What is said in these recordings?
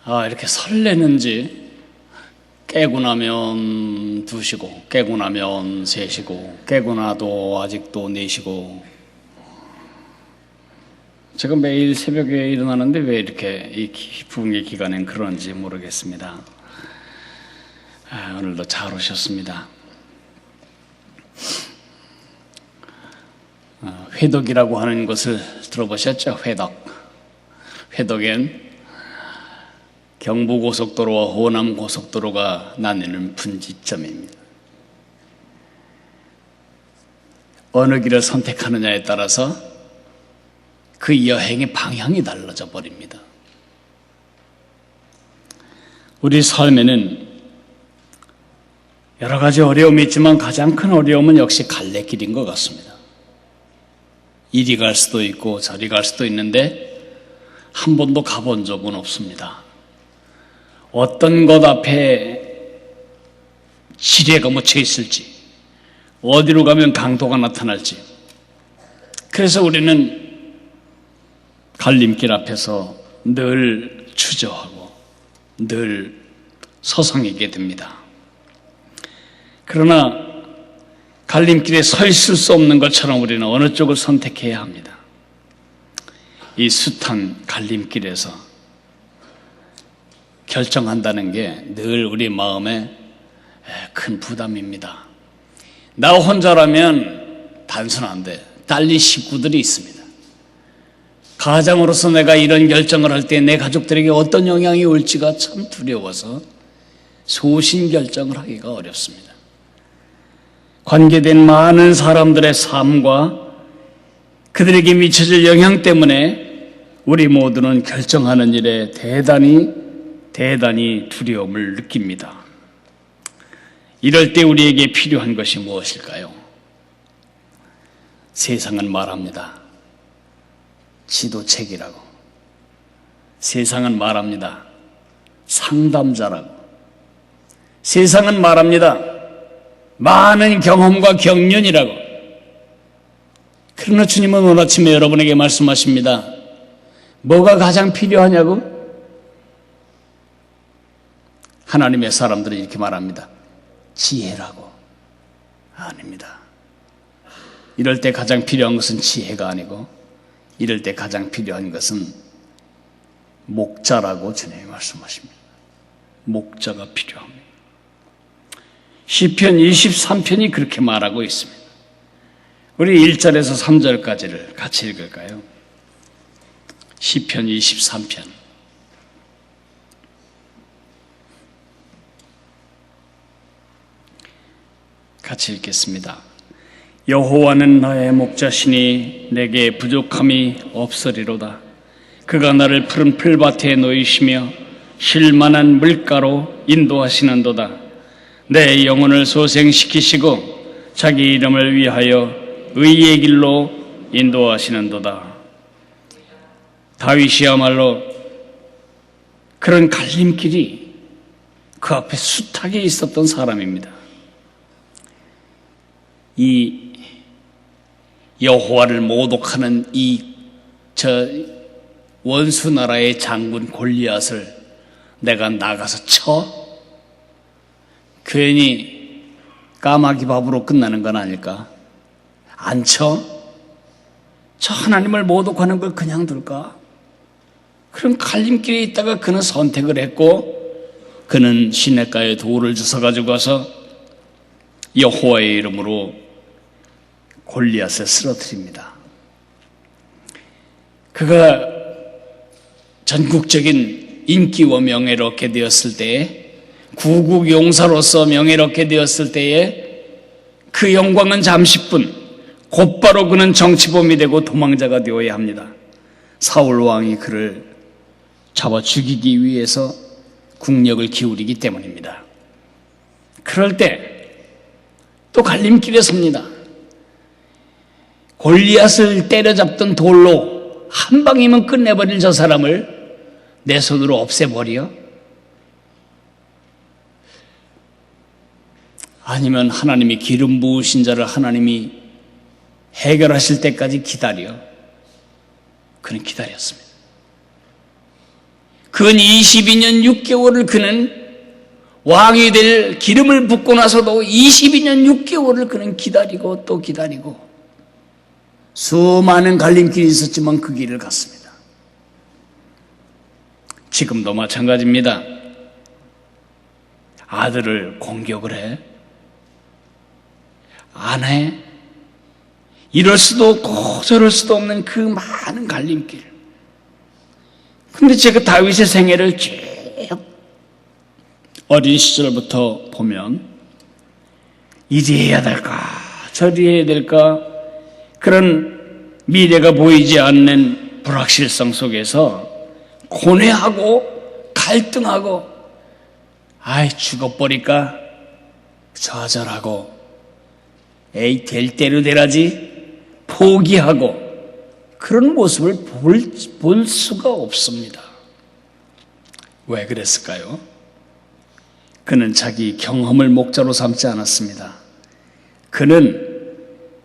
이렇게 설레는지 깨고 나면 2시고 깨고 나면 3시고 깨고 나도 아직도 4시고. 제가 매일 새벽에 일어나는데 왜 이렇게 이 부흥의 기간엔 그런지 모르겠습니다. 오늘도 잘 오셨습니다. 회덕이라고 하는 것을 들어보셨죠? 회덕엔 경부고속도로와 호남고속도로가 나뉘는 분지점입니다. 어느 길을 선택하느냐에 따라서 그 여행의 방향이 달라져 버립니다. 우리 삶에는 여러 가지 어려움이 있지만 가장 큰 어려움은 역시 갈래길인 것 같습니다. 이리 갈 수도 있고 저리 갈 수도 있는데 한 번도 가본 적은 없습니다. 어떤 것 앞에 지뢰가 묻혀 있을지, 어디로 가면 강도가 나타날지. 그래서 우리는 갈림길 앞에서 늘 주저하고 늘 서성이게 됩니다. 그러나 갈림길에 서 있을 수 없는 것처럼 우리는 어느 쪽을 선택해야 합니다. 이 숱한 갈림길에서 결정한다는 게 늘 우리 마음에 큰 부담입니다. 나 혼자라면 단순한데 딸린 식구들이 있습니다. 가장으로서 내가 이런 결정을 할 때 내 가족들에게 어떤 영향이 올지가 참 두려워서 소신 결정을 하기가 어렵습니다. 관계된 많은 사람들의 삶과 그들에게 미쳐질 영향 때문에 우리 모두는 결정하는 일에 대단히 두려움을 느낍니다. 이럴 때 우리에게 필요한 것이 무엇일까요? 세상은 말합니다. 지도책이라고. 세상은 말합니다. 상담자라고. 세상은 말합니다. 많은 경험과 경륜이라고. 그러나 주님은 오늘 아침에 여러분에게 말씀하십니다. 뭐가 가장 필요하냐고? 하나님의 사람들은 이렇게 말합니다. 지혜라고. 아닙니다. 이럴 때 가장 필요한 것은 지혜가 아니고 이럴 때 가장 필요한 것은 목자라고 주님이 말씀하십니다. 목자가 필요합니다. 시편 23편이 그렇게 말하고 있습니다. 우리 1절에서 3절까지를 같이 읽을까요? 시편 23편. 같이 읽겠습니다. 여호와는 나의 목자시니 내게 부족함이 없으리로다. 그가 나를 푸른 풀밭에 놓이시며 쉴만한 물가로 인도하시는도다. 내 영혼을 소생시키시고 자기 이름을 위하여 의의 길로 인도하시는도다. 다윗이야말로 그런 갈림길이 그 앞에 숱하게 있었던 사람입니다. 이 여호와를 모독하는 원수 나라의 장군 골리앗을 내가 나가서 쳐? 괜히 까마귀 밥으로 끝나는 건 아닐까? 안 쳐? 저 하나님을 모독하는 걸 그냥 둘까? 그럼 갈림길에 있다가 그는 선택을 했고 그는 시냇가에 돌을 주워가지고 가서 여호와의 이름으로 골리앗을 쓰러뜨립니다. 그가 전국적인 인기와 명예를 얻게 되었을 때에, 구국 용사로서 명예를 얻게 되었을 때에 그 영광은 잠시뿐, 곧바로 그는 정치범이 되고 도망자가 되어야 합니다. 사울 왕이 그를 잡아 죽이기 위해서 국력을 기울이기 때문입니다. 그럴 때 또 갈림길에 섭니다. 골리앗을 때려잡던 돌로 한 방이면 끝내버릴 저 사람을 내 손으로 없애버려? 아니면 하나님이 기름 부으신 자를 하나님이 해결하실 때까지 기다려? 그는 기다렸습니다. 근 22년 6개월을 그는 왕이 될 기름을 붓고 나서도 22년 6개월을 그는 기다리고 또 기다리고 수많은 갈림길이 있었지만 그 길을 갔습니다. 지금도 마찬가지입니다. 아들을 공격을 해? 안 해? 이럴 수도 없고 저럴 수도 없는 그 많은 갈림길. 근데 제가 다윗의 생애를 쭉 어린 시절부터 보면 이리 해야 될까 저리 해야 될까 그런 미래가 보이지 않는 불확실성 속에서 고뇌하고 갈등하고 아이 죽어버릴까 좌절하고 에이 될 대로 되라지 포기하고 그런 모습을 볼 수가 없습니다. 왜 그랬을까요? 그는 자기 경험을 목자로 삼지 않았습니다. 그는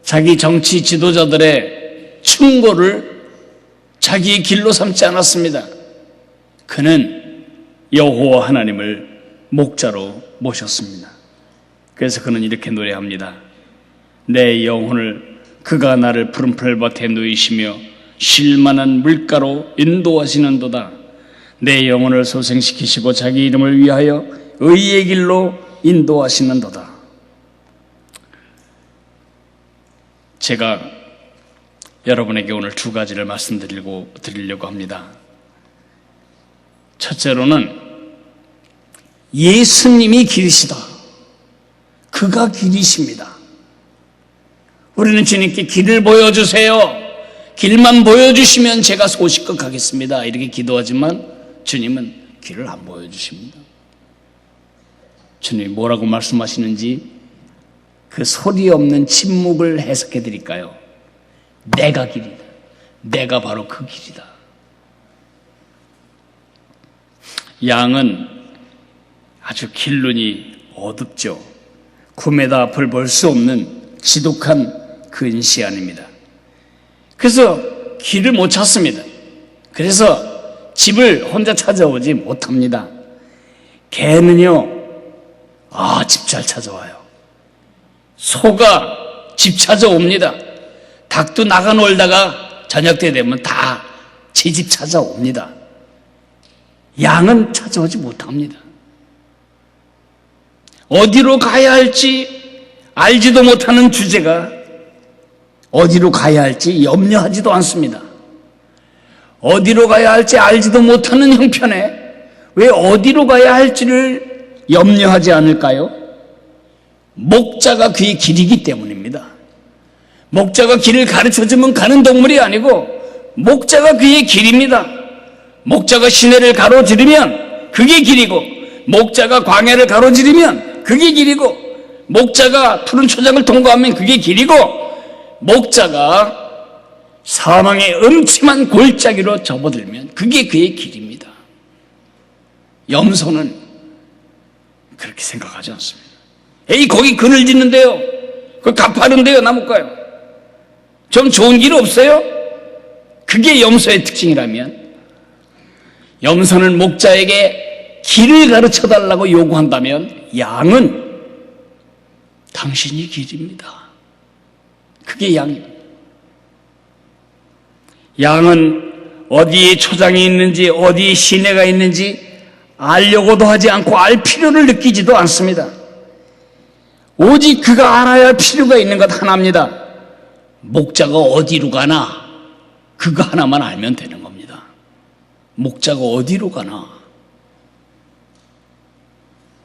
자기 정치 지도자들의 충고를 자기의 길로 삼지 않았습니다. 그는 여호와 하나님을 목자로 모셨습니다. 그래서 그는 이렇게 노래합니다. 내 영혼을 그가 나를 푸른 풀밭에 누이시며 쉴만한 물가로 인도하시는도다. 내 영혼을 소생시키시고 자기 이름을 위하여 의의 길로 인도하시는도다. 제가 여러분에게 오늘 두 가지를 말씀드리려고 합니다. 첫째로는 예수님이 길이시다. 그가 길이십니다. 우리는 주님께 길을 보여주세요. 길만 보여주시면 제가 소식껏 가겠습니다. 이렇게 기도하지만 주님은 길을 안 보여주십니다. 주님이 뭐라고 말씀하시는지 그 소리 없는 침묵을 해석해 드릴까요? 내가 길이다. 내가 바로 그 길이다. 양은 아주 길눈이 어둡죠. 9m 앞을 볼 수 없는 지독한 근시안입니다. 그래서 길을 못 찾습니다. 그래서 집을 혼자 찾아오지 못합니다. 개는요, 집 잘 찾아와요. 소가 집 찾아옵니다. 닭도 나가 놀다가 저녁 때 되면 다 제 집 찾아옵니다. 양은 찾아오지 못합니다. 어디로 가야 할지 알지도 못하는 주제가 어디로 가야 할지 염려하지도 않습니다. 어디로 가야 할지 알지도 못하는 형편에 왜 어디로 가야 할지를 염려하지 않을까요? 목자가 그의 길이기 때문입니다. 목자가 길을 가르쳐주면 가는 동물이 아니고 목자가 그의 길입니다. 목자가 시내를 가로지르면 그게 길이고 목자가 광야를 가로지르면 그게 길이고 목자가 푸른 초장을 통과하면 그게 길이고 목자가 사망의 음침한 골짜기로 접어들면 그게 그의 길입니다. 염소는 그렇게 생각하지 않습니다. 에이 거기 그늘 짓는데요. 그 가파른데요 나무가요. 좀 좋은 길 없어요? 그게 염소의 특징이라면 염소는 목자에게 길을 가르쳐달라고 요구한다면 양은 당신이 길입니다. 그게 양입니다. 양은 어디에 초장이 있는지 어디에 시내가 있는지 알려고도 하지 않고 알 필요를 느끼지도 않습니다. 오직 그가 알아야 할 필요가 있는 것 하나입니다. 목자가 어디로 가나 그거 하나만 알면 되는 겁니다. 목자가 어디로 가나.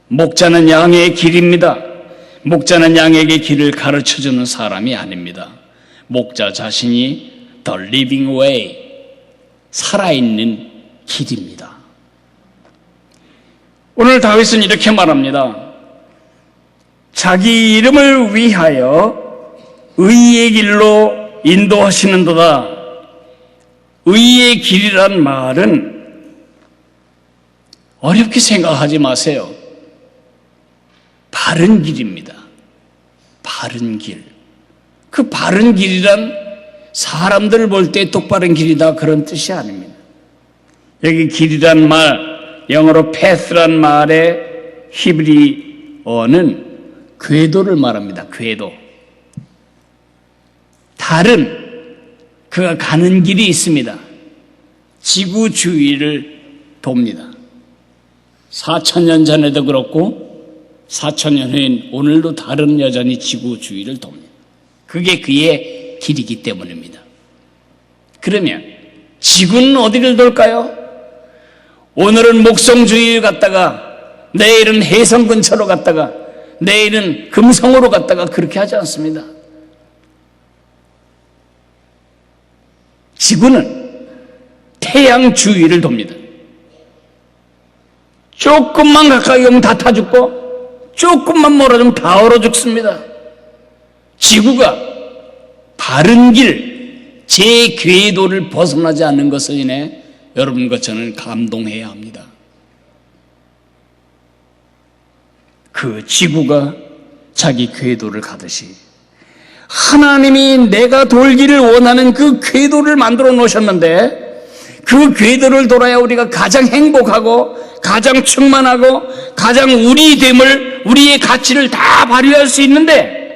목자는 양의 길입니다. 목자는 양에게 길을 가르쳐주는 사람이 아닙니다. 목자 자신이 The living way, 살아있는 길입니다. 오늘 다윗은 이렇게 말합니다. 자기 이름을 위하여 의의 길로 인도하시는도다. 의의 길이란 말은 어렵게 생각하지 마세요. 바른 길입니다. 바른 길. 그 바른 길이란 사람들을 볼 때 똑바른 길이다 그런 뜻이 아닙니다. 여기 길이란 말, 영어로 path란 말의 히브리어는 궤도를 말합니다. 궤도. 달은 그가 가는 길이 있습니다. 지구 주위를 돕니다. 4,000년 전에도 그렇고 4,000년 후인 오늘도 달은 여전히 지구 주위를 돕니다. 그게 그의 길이기 때문입니다. 그러면 지구는 어디를 돌까요? 오늘은 목성 주위를 갔다가 내일은 해성 근처로 갔다가 내일은 금성으로 갔다가 그렇게 하지 않습니다. 지구는 태양 주위를 돕니다. 조금만 가까이 오면 다 타 죽고 조금만 멀어지면 다 얼어 죽습니다. 지구가 바른 길, 제 궤도를 벗어나지 않는 것을 인해 여러분과 저는 감동해야 합니다. 그 지구가 자기 궤도를 가듯이 하나님이 내가 돌기를 원하는 그 궤도를 만들어 놓으셨는데 그 궤도를 돌아야 우리가 가장 행복하고 가장 충만하고 가장 우리됨을, 우리의 가치를 다 발휘할 수 있는데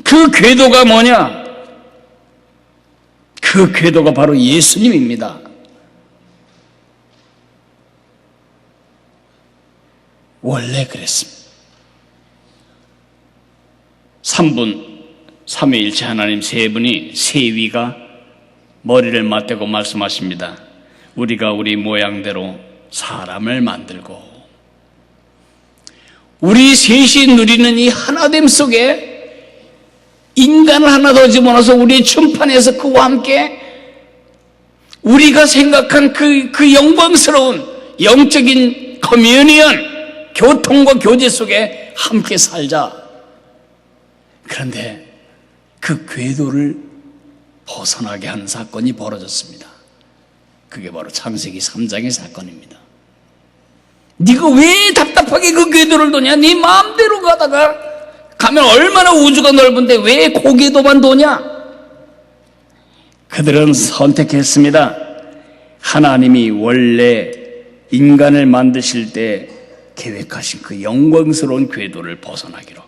그 궤도가 뭐냐? 그 궤도가 바로 예수님입니다. 원래 그랬습니다. 3분, 삼위일체 하나님 세 분이 세 위가 머리를 맞대고 말씀하십니다. 우리가 우리 모양대로 사람을 만들고 우리 셋이 누리는 이 하나됨 속에 인간을 하나 더 집어넣어서 우리의 춤판에서 그와 함께 우리가 생각한 그 영광스러운 영적인 커뮤니언, 교통과 교제 속에 함께 살자. 그런데 그 궤도를 벗어나게 하는 사건이 벌어졌습니다. 그게 바로 창세기 3장의 사건입니다. 네가 왜 답답하게 그 궤도를 도냐? 네 마음대로 가다가 가면 얼마나 우주가 넓은데 왜 고궤도만 도냐? 그들은 선택했습니다. 하나님이 원래 인간을 만드실 때 계획하신 그 영광스러운 궤도를 벗어나기로.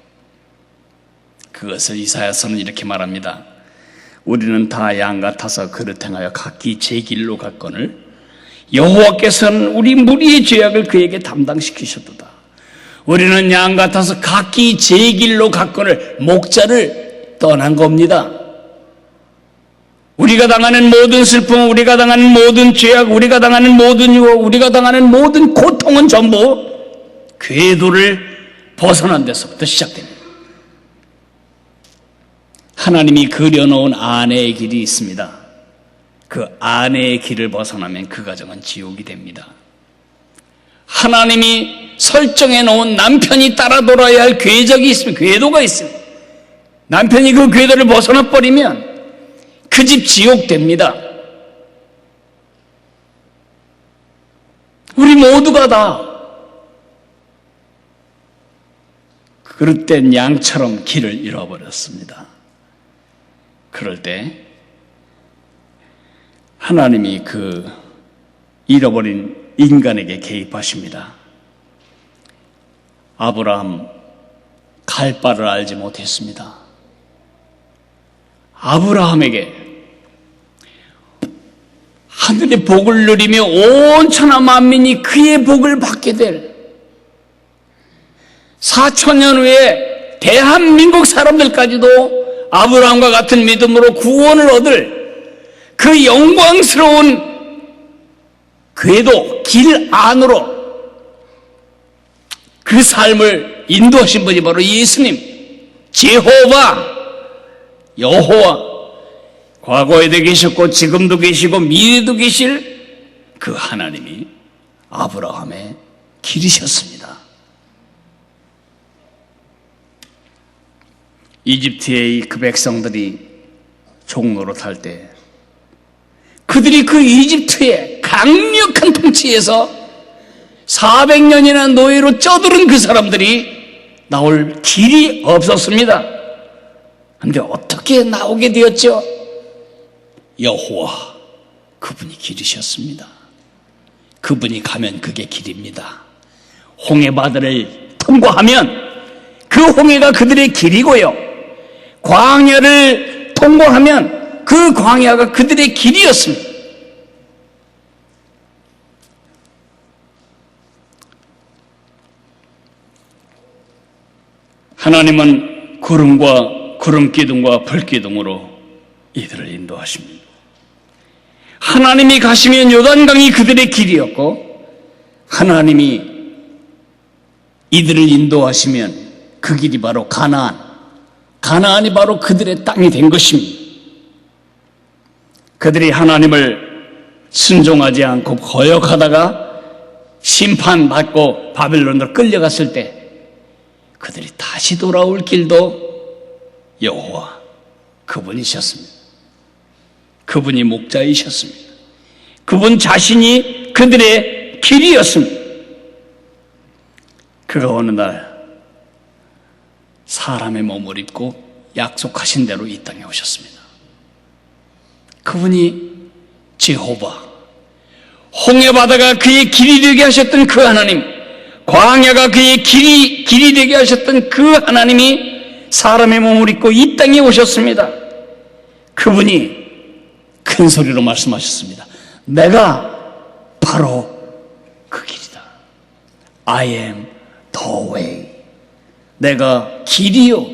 그것을 이사야서는 이렇게 말합니다. 우리는 다 양 같아서 그릇 행하여 각기 제 길로 갔거늘 여호와께서는 우리 무리의 죄악을 그에게 담당시키셨도다. 우리는 양 같아서 각기 제 길로 갔거늘 목자를 떠난 겁니다. 우리가 당하는 모든 슬픔, 우리가 당하는 모든 죄악, 우리가 당하는 모든 유혹, 우리가 당하는 모든 고통은 전부 궤도를 벗어난 데서부터 시작됩니다. 하나님이 그려놓은 아내의 길이 있습니다. 그 아내의 길을 벗어나면 그 가정은 지옥이 됩니다. 하나님이 설정해 놓은 남편이 따라 돌아야 할 궤적이 있습니다. 궤도가 있습니다. 남편이 그 궤도를 벗어나 버리면 그 집 지옥 됩니다. 우리 모두가 다 그릇된 양처럼 길을 잃어버렸습니다. 그럴 때 하나님이 그 잃어버린 인간에게 개입하십니다. 아브라함 갈 바를 알지 못했습니다. 아브라함에게 하늘의 복을 누리며 온 천하 만민이 그의 복을 받게 될 4,000년 후에 대한민국 사람들까지도 아브라함과 같은 믿음으로 구원을 얻을 그 영광스러운 궤도, 길 안으로 그 삶을 인도하신 분이 바로 예수님, 제호바, 여호와, 과거에도 계셨고 지금도 계시고 미래도 계실 그 하나님이 아브라함의 길이셨습니다. 이집트의 그 백성들이 종로로 탈 때 그들이 그 이집트의 강력한 통치에서 400년이나 노예로 쪄들은 그 사람들이 나올 길이 없었습니다. 그런데 어떻게 나오게 되었죠? 여호와, 그분이 길이셨습니다. 그분이 가면 그게 길입니다. 홍해바다를 통과하면 그 홍해가 그들의 길이고요, 광야를 통과하면 그 광야가 그들의 길이었습니다. 하나님은 구름과 구름기둥과 불기둥으로 이들을 인도하십니다. 하나님이 가시면 요단강이 그들의 길이었고, 하나님이 이들을 인도하시면 그 길이 바로 가나안이 바로 그들의 땅이 된 것입니다. 그들이 하나님을 순종하지 않고 거역하다가 심판받고 바벨론으로 끌려갔을 때 그들이 다시 돌아올 길도 여호와 그분이셨습니다. 그분이 목자이셨습니다. 그분 자신이 그들의 길이었습니다. 그가 어느 날 사람의 몸을 입고 약속하신 대로 이 땅에 오셨습니다. 그분이 제호바, 홍해바다가 그의 길이 되게 하셨던 그 하나님, 광야가 그의 길이 되게 하셨던 그 하나님이 사람의 몸을 입고 이 땅에 오셨습니다. 그분이 큰 소리로 말씀하셨습니다. 내가 바로 그 길이다. I am the way. 내가 길이요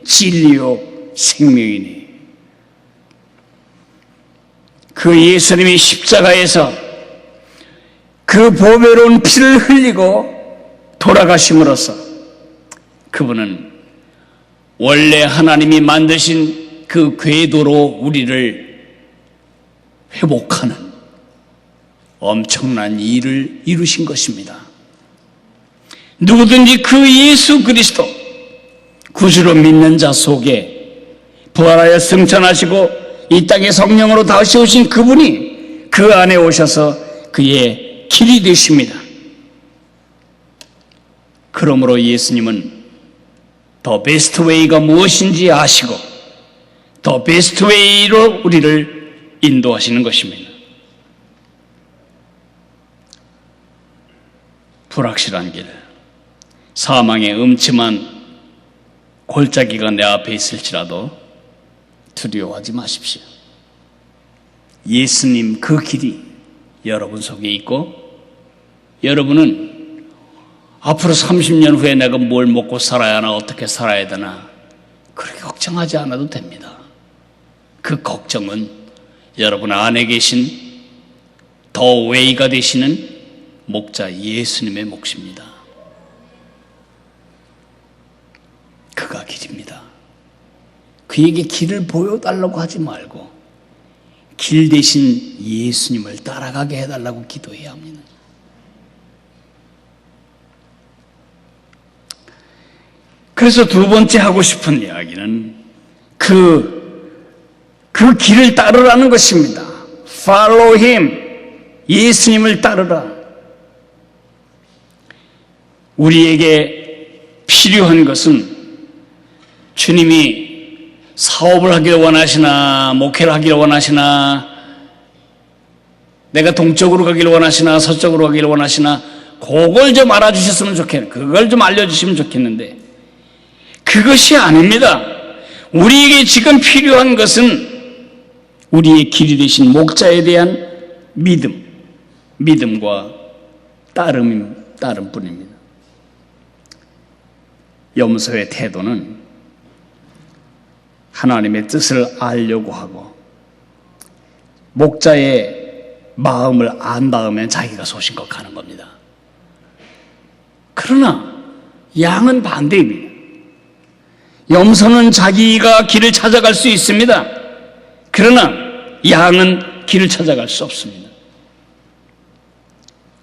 진리요 생명이니. 그 예수님이 십자가에서 그 보배로운 피를 흘리고 돌아가심으로써 그분은 원래 하나님이 만드신 그 궤도로 우리를 회복하는 엄청난 일을 이루신 것입니다. 누구든지 그 예수 그리스도 구주로 믿는 자 속에 부활하여 승천하시고 이 땅에 성령으로 다시 오신 그분이 그 안에 오셔서 그의 길이 되십니다. 그러므로 예수님은 더 베스트 웨이가 무엇인지 아시고 더 베스트 웨이로 우리를 인도하시는 것입니다. 불확실한 길, 사망의 음침한 골짜기가 내 앞에 있을지라도 두려워하지 마십시오. 예수님 그 길이 여러분 속에 있고, 여러분은 앞으로 30년 후에 내가 뭘 먹고 살아야 하나, 어떻게 살아야 되나 그렇게 걱정하지 않아도 됩니다. 그 걱정은 여러분 안에 계신 더 웨이가 되시는 목자 예수님의 몫입니다. 그가 길입니다. 그에게 길을 보여달라고 하지 말고 길 대신 예수님을 따라가게 해달라고 기도해야 합니다. 그래서 두 번째 하고 싶은 이야기는 그 길을 따르라는 것입니다. Follow him. 예수님을 따르라. 우리에게 필요한 것은 주님이 사업을 하기를 원하시나, 목회를 하기를 원하시나, 내가 동쪽으로 가기를 원하시나, 서쪽으로 가기를 원하시나, 그걸 좀 알아주셨으면 좋겠는데, 그걸 좀 알려주시면 좋겠는데, 그것이 아닙니다. 우리에게 지금 필요한 것은 우리의 길이 되신 목자에 대한 믿음과 따름뿐입니다. 염소의 태도는 하나님의 뜻을 알려고 하고, 목자의 마음을 안 닿으면 자기가 소신껏 가는 겁니다. 그러나 양은 반대입니다. 염소는 자기가 길을 찾아갈 수 있습니다. 그러나 양은 길을 찾아갈 수 없습니다.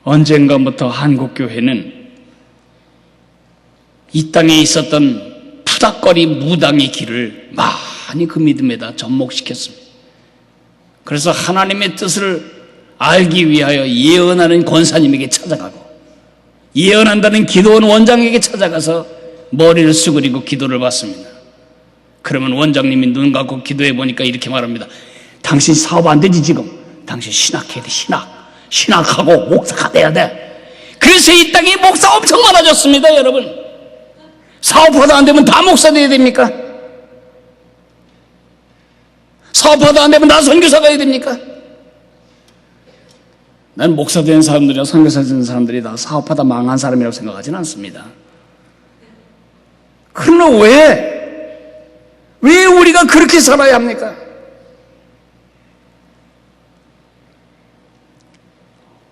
언젠가부터 한국교회는 이 땅에 있었던 푸닥거리 무당의 길을 많이 그 믿음에다 접목시켰습니다. 그래서 하나님의 뜻을 알기 위하여 예언하는 권사님에게 찾아가고, 예언한다는 기도원 원장에게 찾아가서 머리를 수그리고 기도를 받습니다. 그러면 원장님이 눈 감고 기도해 보니까 이렇게 말합니다. 당신 사업 안 되지 지금? 당신 신학해야 돼. 신학하고 목사가 돼야 돼. 그래서 이 땅에 목사 엄청 많아졌습니다. 여러분, 사업하다 안 되면 다 목사 돼야 됩니까? 사업하다 안 되면 다 선교사가 해야 됩니까? 난 목사 된 사람들이나 선교사 된 사람들이 다 사업하다 망한 사람이라고 생각하지는 않습니다. 그러나 왜 우리가 그렇게 살아야 합니까?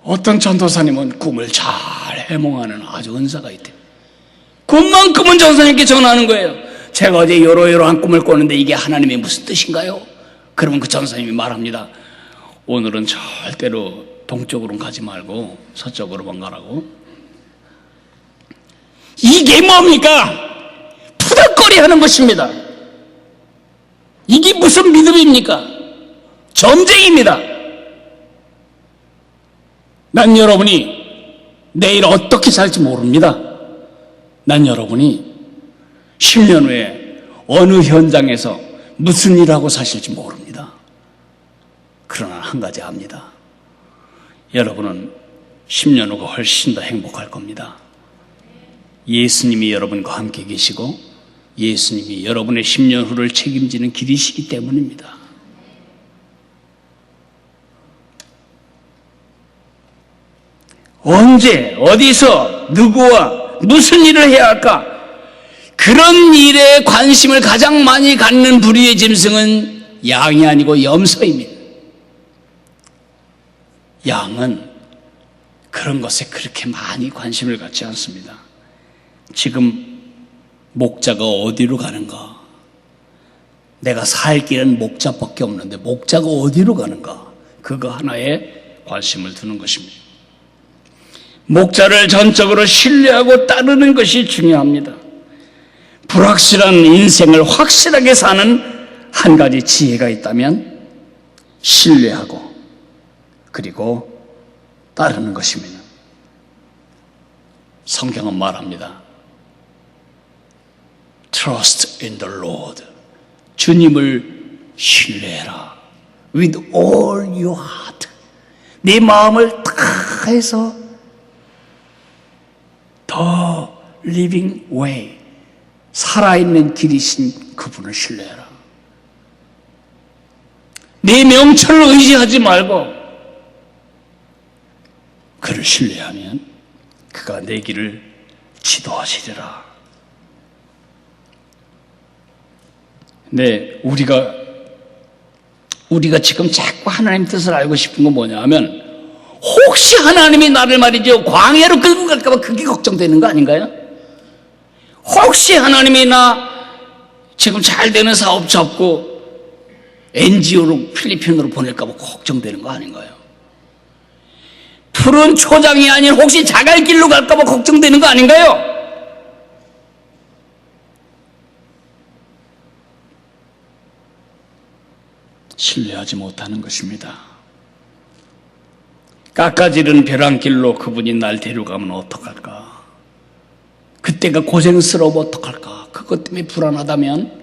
어떤 전도사님은 꿈을 잘 해몽하는 아주 은사가 있대요. 꿈만큼은 전도사님께 전하는 거예요. 제가 어제 이러이러한 꿈을 꿨는데 이게 하나님의 무슨 뜻인가요? 그러면 그 전도사님이 말합니다. 오늘은 절대로 동쪽으로 가지 말고 서쪽으로만 가라고. 이게 뭡니까? 푸닥거리 하는 것입니다. 이게 무슨 믿음입니까? 점쟁입니다. 난 여러분이 내일 어떻게 살지 모릅니다. 난 여러분이 10년 후에 어느 현장에서 무슨 일을 하고 사실지 모릅니다. 그러나 한 가지 압니다. 여러분은 10년 후가 훨씬 더 행복할 겁니다. 예수님이 여러분과 함께 계시고 예수님이 여러분의 10년 후를 책임지는 길이시기 때문입니다. 언제, 어디서, 누구와 무슨 일을 해야 할까? 그런 일에 관심을 가장 많이 갖는 불의의 짐승은 양이 아니고 염소입니다. 양은 그런 것에 그렇게 많이 관심을 갖지 않습니다. 지금 목자가 어디로 가는가? 내가 살 길은 목자밖에 없는데 목자가 어디로 가는가? 그거 하나에 관심을 두는 것입니다. 목자를 전적으로 신뢰하고 따르는 것이 중요합니다. 불확실한 인생을 확실하게 사는 한 가지 지혜가 있다면 신뢰하고 그리고 따르는 것입니다. 성경은 말합니다. Trust in the Lord. 주님을 신뢰해라. With all your heart. 네 마음을 다 해서 The living way. 살아있는 길이신 그분을 신뢰해라. 네 명철을 의지하지 말고 그를 신뢰하면 그가 내 길을 지도하시리라. 근데 우리가 지금 자꾸 하나님 뜻을 알고 싶은 건 뭐냐 하면 혹시 하나님이 나를 말이죠 광야로 끌고 갈까 봐 그게 걱정되는 거 아닌가요? 혹시 하나님이 나 지금 잘 되는 사업 잡고 NGO로 필리핀으로 보낼까 봐 걱정되는 거 아닌가요? 푸른 초장이 아닌 혹시 자갈길로 갈까 봐 걱정되는 거 아닌가요? 신뢰하지 못하는 것입니다. 깎아지른 벼랑길로 그분이 날 데려가면 어떡할까? 그때가 고생스러우면 어떡할까? 그것 때문에 불안하다면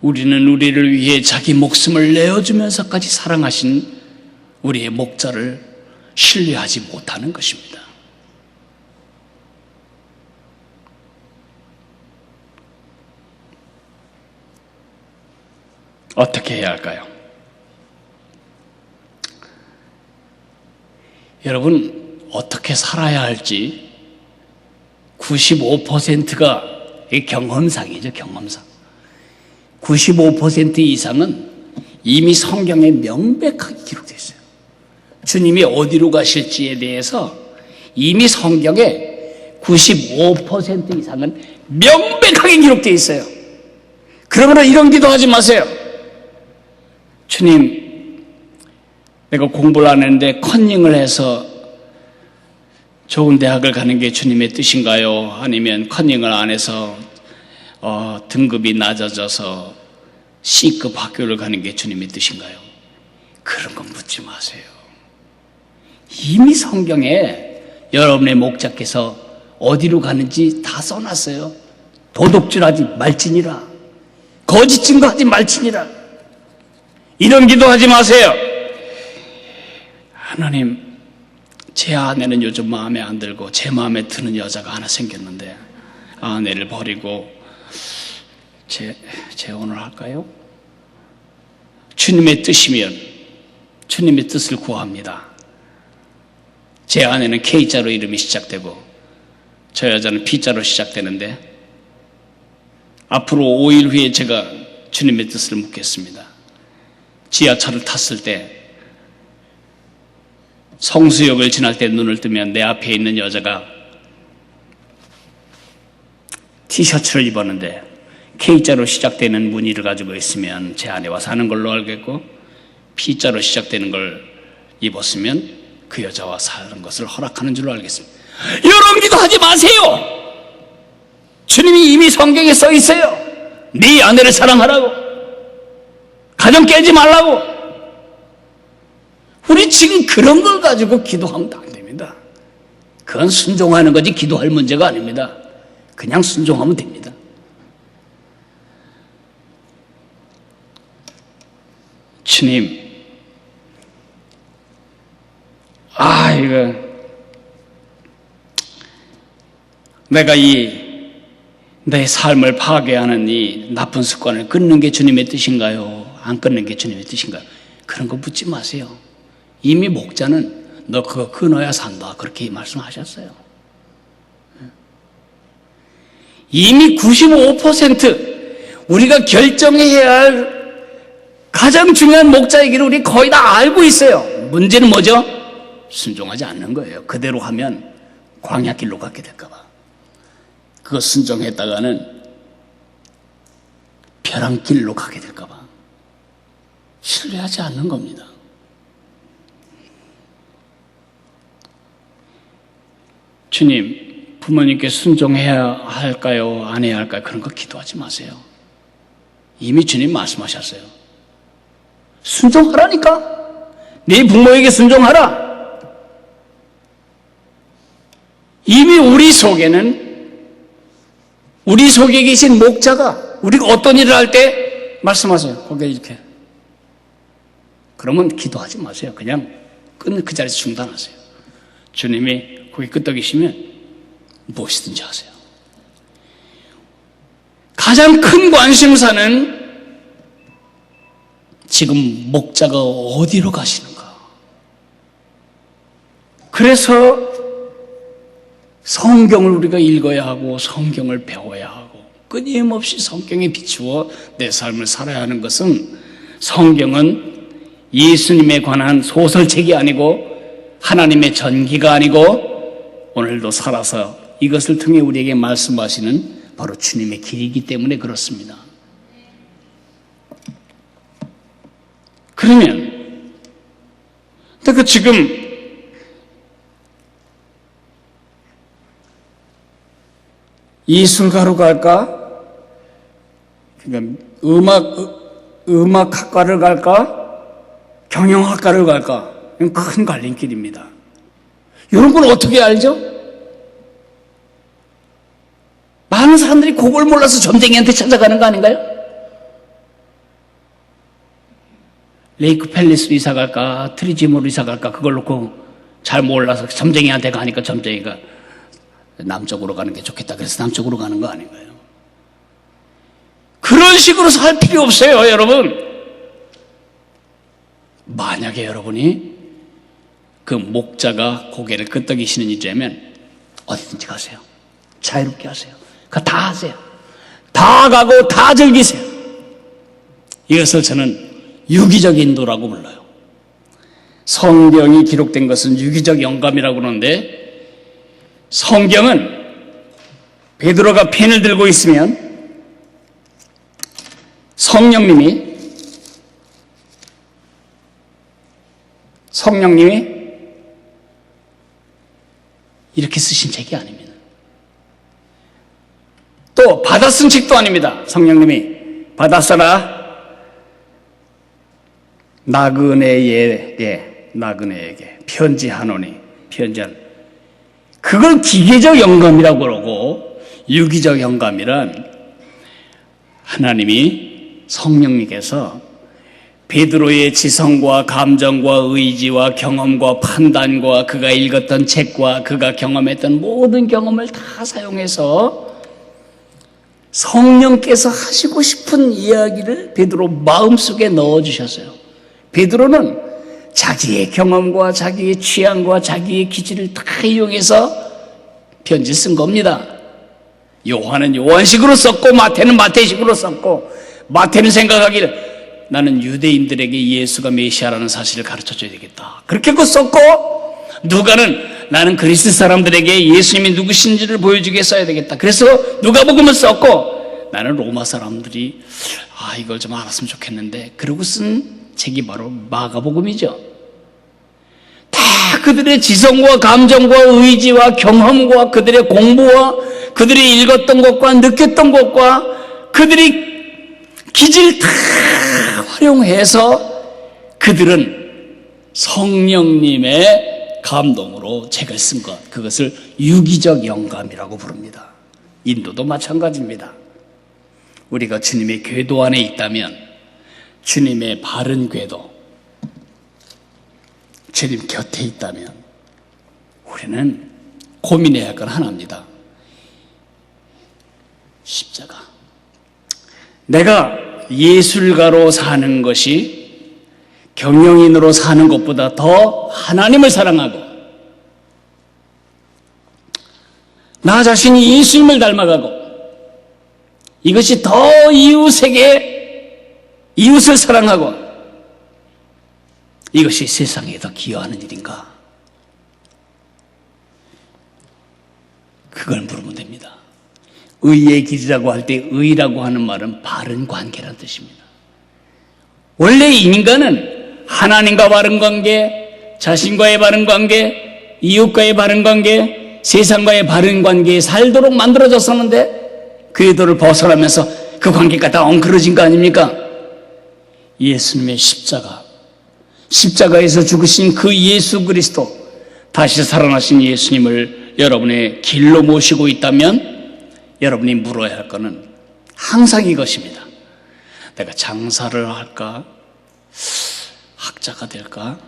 우리는 우리를 위해 자기 목숨을 내어주면서까지 사랑하신 우리의 목자를 신뢰하지 못하는 것입니다. 어떻게 해야 할까요? 여러분, 어떻게 살아야 할지 95%가 경험상이죠, 경험상. 95% 이상은 이미 성경에 명백하게 기록되어 있어요. 주님이 어디로 가실지에 대해서 이미 성경에 95% 이상은 명백하게 기록되어 있어요. 그러므로 이런 기도하지 마세요. 주님, 내가 공부를 안 했는데 컨닝을 해서 좋은 대학을 가는 게 주님의 뜻인가요? 아니면 컨닝을 안 해서 등급이 낮아져서 C급 학교를 가는 게 주님의 뜻인가요? 그런 건 묻지 마세요. 이미 성경에 여러분의 목자께서 어디로 가는지 다 써놨어요. 도둑질하지 말지니라. 거짓 증거하지 말지니라. 이런 기도하지 마세요. 하나님, 제 아내는 요즘 마음에 안 들고 제 마음에 드는 여자가 하나 생겼는데 아내를 버리고 재혼을 할까요? 주님의 뜻이면 주님의 뜻을 구합니다. 제 아내는 K자로 이름이 시작되고 저 여자는 B자로 시작되는데 앞으로 5일 후에 제가 주님의 뜻을 묻겠습니다. 지하철을 탔을 때 성수역을 지날 때 눈을 뜨면 내 앞에 있는 여자가 티셔츠를 입었는데 K자로 시작되는 무늬를 가지고 있으면 제 아내와 사는 걸로 알겠고, P자로 시작되는 걸 입었으면 그 여자와 사는 것을 허락하는 줄로 알겠습니다. 이런 기도하지 마세요. 주님이 이미 성경에 써 있어요. 네 아내를 사랑하라고, 가정 깨지 말라고. 우리 지금 그런 걸 가지고 기도하면 안 됩니다. 그건 순종하는 거지 기도할 문제가 아닙니다. 그냥 순종하면 됩니다. 주님, 이거 내가 내 삶을 파괴하는 이 나쁜 습관을 끊는 게 주님의 뜻인가요? 안 끊는 게 주님의 뜻인가요? 그런 거 묻지 마세요. 이미 목자는 너 그거 끊어야 산다, 그렇게 말씀하셨어요. 이미 95% 우리가 결정해야 할 가장 중요한 목자의 길을 우리 거의 다 알고 있어요. 문제는 뭐죠? 순종하지 않는 거예요. 그대로 하면 광야길로 가게 될까 봐. 그거 순종했다가는 벼랑길로 가게 될까 봐 신뢰하지 않는 겁니다. 주님, 부모님께 순종해야 할까요? 안 해야 할까요? 그런 거 기도하지 마세요. 이미 주님 말씀하셨어요. 순종하라니까. 네 부모에게 순종하라. 이미 우리 속에 계신 목자가 우리가 어떤 일을 할 때 말씀하세요. 거기에 이렇게. 그러면 기도하지 마세요. 그냥 그 자리에서 중단하세요. 주님이 거기 끄떡이시면 무엇이든지 하세요. 가장 큰 관심사는 지금 목자가 어디로 가시는가. 그래서 성경을 우리가 읽어야 하고 성경을 배워야 하고 끊임없이 성경에 비추어 내 삶을 살아야 하는 것은, 성경은 예수님에 관한 소설책이 아니고 하나님의 전기가 아니고 오늘도 살아서 이것을 통해 우리에게 말씀하시는 바로 주님의 길이기 때문에 그렇습니다. 그러면 그 지금 예술가로 갈까? 그러니까 음악학과를 갈까? 경영학과를 갈까? 이건 큰 갈림길입니다. 여러분 어떻게 알죠? 많은 사람들이 그걸 몰라서 점쟁이한테 찾아가는 거 아닌가요? 레이크 팰리스로 이사 갈까? 트리지모로 이사 갈까? 그걸 놓고 잘 몰라서 점쟁이한테 가니까 점쟁이가 남쪽으로 가는 게 좋겠다 그래서 남쪽으로 가는 거 아닌가요? 그런 식으로 살 필요 없어요, 여러분. 만약에 여러분이 그 목자가 고개를 끄덕이시는 일이라면 어디든지 가세요. 자유롭게 하세요. 그거 다 하세요. 다 가고 다 즐기세요. 이것을 저는 유기적 인도라고 불러요. 성경이 기록된 것은 유기적 영감이라고 그러는데, 성경은 베드로가 펜을 들고 있으면 성령님이 이렇게 쓰신 책이 아닙니다. 또 받아 쓴 책도 아닙니다. 성령님이 받아 써라. 나그네에게 편지하노니. 그걸 기계적 영감이라고 그러고, 유기적 영감이란 하나님이 성령님께서 베드로의 지성과 감정과 의지와 경험과 판단과 그가 읽었던 책과 그가 경험했던 모든 경험을 다 사용해서 성령께서 하시고 싶은 이야기를 베드로 마음속에 넣어주셨어요. 베드로는 자기의 경험과 자기의 취향과 자기의 기질을 다 이용해서 편지 쓴 겁니다. 요한은 요한식으로 썼고 마태는 마태식으로 썼고, 마태는 생각하기를 나는 유대인들에게 예수가 메시아라는 사실을 가르쳐줘야 되겠다, 그렇게 썼고, 누가는 나는 그리스 사람들에게 예수님이 누구신지를 보여주게 써야 되겠다, 그래서 누가복음을 썼고, 나는 로마 사람들이 이걸 좀 알았으면 좋겠는데, 그러고 쓴 책이 바로 마가복음이죠. 다 그들의 지성과 감정과 의지와 경험과 그들의 공부와 그들이 읽었던 것과 느꼈던 것과 그들이 기질 다 활용해서 그들은 성령님의 감동으로 책을 쓴 것, 그것을 유기적 영감이라고 부릅니다. 인도도 마찬가지입니다. 우리가 주님의 궤도 안에 있다면, 주님의 바른 궤도, 주님 곁에 있다면 우리는 고민해야 할 건 하나입니다. 십자가. 내가 예술가로 사는 것이 경영인으로 사는 것보다 더 하나님을 사랑하고, 나 자신이 예수님을 닮아가고, 이것이 더 이웃을 사랑하고, 이것이 세상에 더 기여하는 일인가? 그걸 물으면 됩니다. 의의 길이라고 할 때 의라고 하는 말은 바른 관계라는 뜻입니다. 원래 인간은 하나님과 바른 관계, 자신과의 바른 관계, 이웃과의 바른 관계, 세상과의 바른 관계에 살도록 만들어졌었는데 궤도를 벗어나면서 그 관계가 다 엉클어진 거 아닙니까? 예수님의 십자가에서 죽으신 그 예수 그리스도, 다시 살아나신 예수님을 여러분의 길로 모시고 있다면 여러분이 물어야 할 것은 항상 이것입니다. 내가 장사를 할까? 학자가 될까?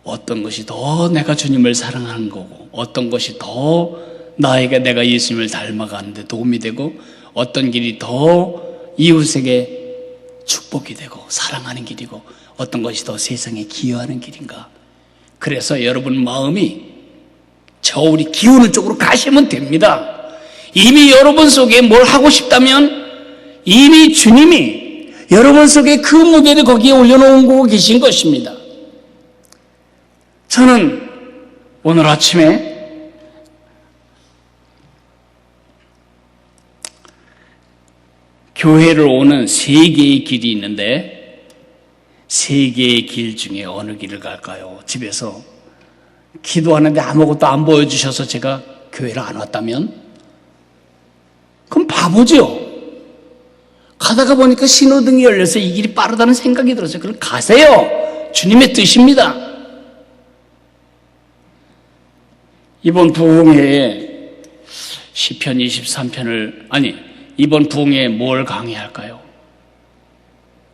어떤 것이 더 내가 주님을 사랑하는 거고, 어떤 것이 더 나에게 내가 예수님을 닮아가는 데 도움이 되고, 어떤 길이 더 이웃에게 축복이 되고 사랑하는 길이고, 어떤 것이 더 세상에 기여하는 길인가? 그래서 여러분 마음이 저울이 기우는 쪽으로 가시면 됩니다. 이미 여러분 속에 뭘 하고 싶다면 이미 주님이 여러분 속에 그 무게를 거기에 올려놓고 계신 것입니다. 저는 오늘 아침에 교회를 오는 세 개의 길이 있는데, 세 개의 길 중에 어느 길을 갈까요? 집에서 기도하는데 아무것도 안 보여주셔서 제가 교회를 안 왔다면 그럼 바보죠. 가다가 보니까 신호등이 열려서 이 길이 빠르다는 생각이 들었어요. 그럼 가세요. 주님의 뜻입니다. 이번 부흥회에 시편 23편을, 이번 부흥회에 뭘 강의할까요?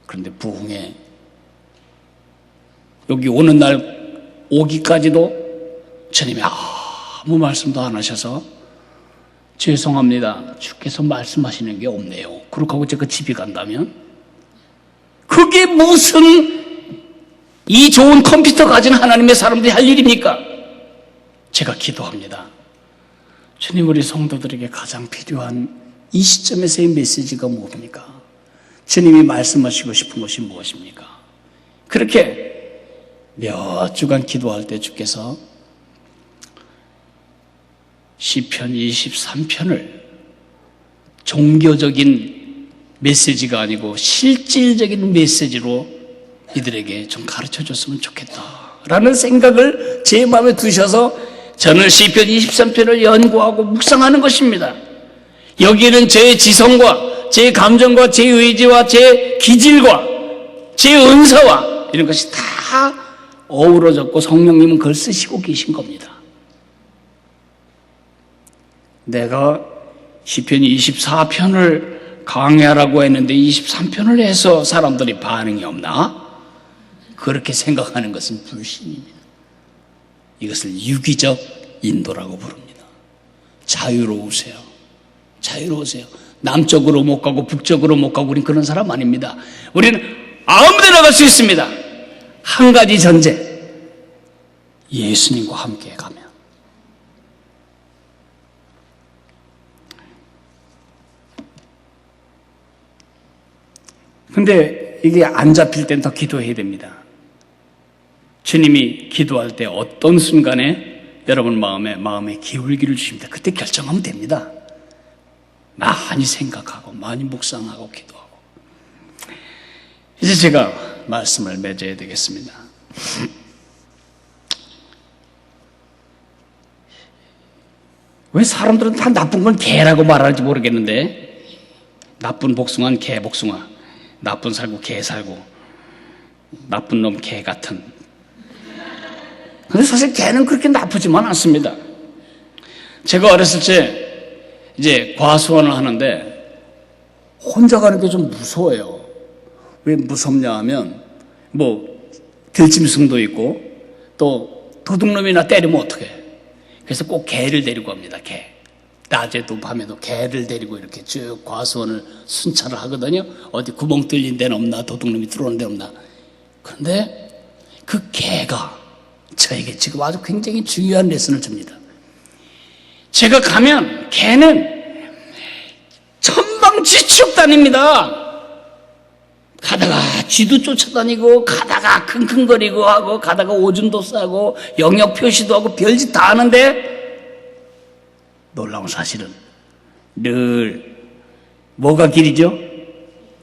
그런데 부흥회 여기 오는 날 오기까지도 주님이 아무 말씀도 안 하셔서 죄송합니다, 주께서 말씀하시는 게 없네요, 그렇게 하고 제가 집에 간다면 그게 무슨 이 좋은 컴퓨터 가진 하나님의 사람들이 할 일입니까? 제가 기도합니다. 주님, 우리 성도들에게 가장 필요한 이 시점에서의 메시지가 뭡니까? 주님이 말씀하시고 싶은 것이 무엇입니까? 그렇게 몇 주간 기도할 때 주께서 시편 23편을 종교적인 메시지가 아니고 실질적인 메시지로 이들에게 좀 가르쳐줬으면 좋겠다라는 생각을 제 마음에 두셔서 저는 시편 23편을 연구하고 묵상하는 것입니다. 여기에는 제 지성과 제 감정과 제 의지와 제 기질과 제 은사와 이런 것이 다 어우러졌고 성령님은 그걸 쓰시고 계신 겁니다. 내가 시편 24편을 강해하라고 했는데 23편을 해서 사람들이 반응이 없나? 그렇게 생각하는 것은 불신입니다. 이것을 유기적 인도라고 부릅니다. 자유로우세요. 자유로우세요. 남쪽으로 못 가고 북쪽으로 못 가고 우린 그런 사람 아닙니다. 우리는 아무 데나 갈 수 있습니다. 한 가지 전제, 예수님과 함께 가면. 근데 이게 안 잡힐 땐 더 기도해야 됩니다. 주님이 기도할 때 어떤 순간에 여러분 마음에 기울기를 주십니다. 그때 결정하면 됩니다. 많이 생각하고 많이 묵상하고 기도하고. 이제 제가 말씀을 맺어야 되겠습니다. 왜 사람들은 다 나쁜 건 개라고 말하는지 모르겠는데, 나쁜 복숭아는 개 복숭아, 나쁜 살구 개 살구, 나쁜 놈 개 같은. 근데 사실 개는 그렇게 나쁘지만 않습니다. 제가 어렸을 때 이제 과수원을 하는데 혼자 가는 게 좀 무서워요. 왜 무섭냐 하면 들짐승도 있고 또 도둑놈이나 때리면 어떡해. 그래서 꼭 개를 데리고 갑니다. 개. 낮에도 밤에도 개를 데리고 이렇게 쭉 과수원을 순찰을 하거든요. 어디 구멍 뚫린 데는 없나, 도둑놈이 들어오는 데 없나. 그런데 그 개가 저에게 지금 아주 굉장히 중요한 레슨을 줍니다. 제가 가면 개는 천방지축 다닙니다. 가다가 쥐도 쫓아다니고, 가다가 킁킁거리고 하고, 가다가 오줌도 싸고, 영역 표시도 하고, 별짓 다 하는데, 놀라운 사실은 늘 뭐가 길이죠?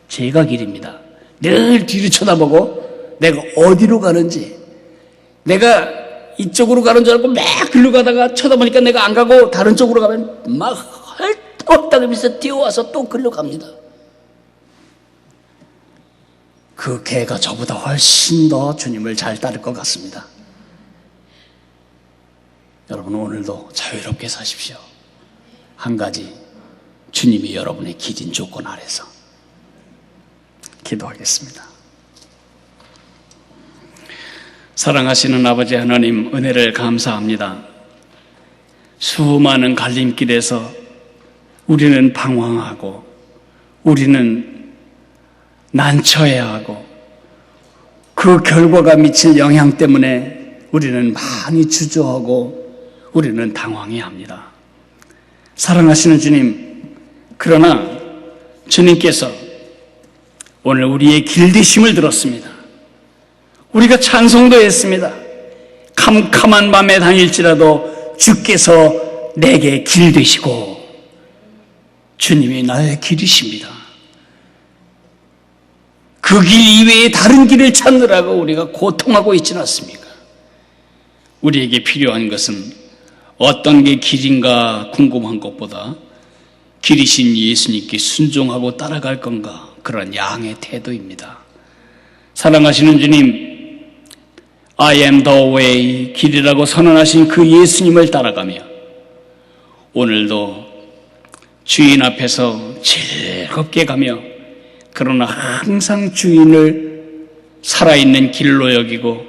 제가 길입니다. 늘 뒤를 쳐다보고 내가 어디로 가는지, 내가 이쪽으로 가는 줄 알고 막 글로 가다가 쳐다보니까 내가 안 가고 다른 쪽으로 가면 막 헐떡헐떡하면서 뛰어와서 또 글로 갑니다. 그 개가 저보다 훨씬 더 주님을 잘 따를 것 같습니다. 여러분, 오늘도 자유롭게 사십시오. 한 가지, 주님이 여러분의 기진 조건 아래서. 기도하겠습니다. 사랑하시는 아버지 하나님, 은혜를 감사합니다. 수많은 갈림길에서 우리는 방황하고, 우리는 난처해야 하고, 그 결과가 미칠 영향 때문에 우리는 많이 주저하고 우리는 당황해야 합니다. 사랑하시는 주님, 그러나 주님께서 오늘 우리의 길드심을 들었습니다. 우리가 찬송도 했습니다. 캄캄한 밤에 다닐지라도 주께서 내게 길 되시고 주님이 나의 길이십니다. 그 길 이외에 다른 길을 찾느라고 우리가 고통하고 있지는 않습니까? 우리에게 필요한 것은 어떤 게 길인가 궁금한 것보다 길이신 예수님께 순종하고 따라갈 건가, 그런 양의 태도입니다. 사랑하시는 주님, I am the way, 길이라고 선언하신 그 예수님을 따라가며 오늘도 주인 앞에서 즐겁게 가며, 그러나 항상 주인을 살아있는 길로 여기고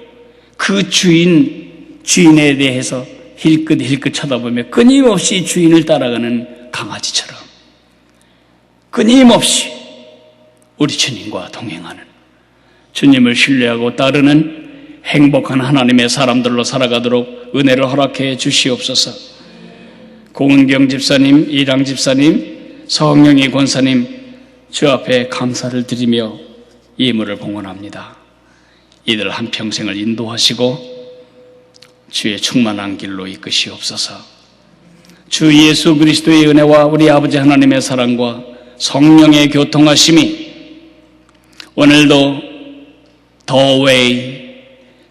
그 주인에 대해서 힐끗힐끗 쳐다보며 끊임없이 주인을 따라가는 강아지처럼 끊임없이 우리 주님과 동행하는, 주님을 신뢰하고 따르는 행복한 하나님의 사람들로 살아가도록 은혜를 허락해 주시옵소서. 고은경 집사님, 이랑 집사님, 성영희 권사님, 주 앞에 감사를 드리며 예물을 봉헌합니다. 이들 한평생을 인도하시고 주의 충만한 길로 이끄시옵소서. 주 예수 그리스도의 은혜와 우리 아버지 하나님의 사랑과 성령의 교통하심이 오늘도 The Way,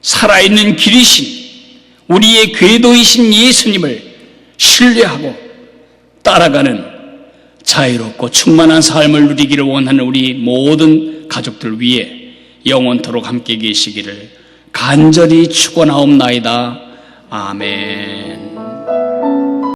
살아있는 길이신 우리의 궤도이신 예수님을 신뢰하고 따라가는 자유롭고 충만한 삶을 누리기를 원하는 우리 모든 가족들 위해 영원토록 함께 계시기를 간절히 축원하옵나이다. 아멘.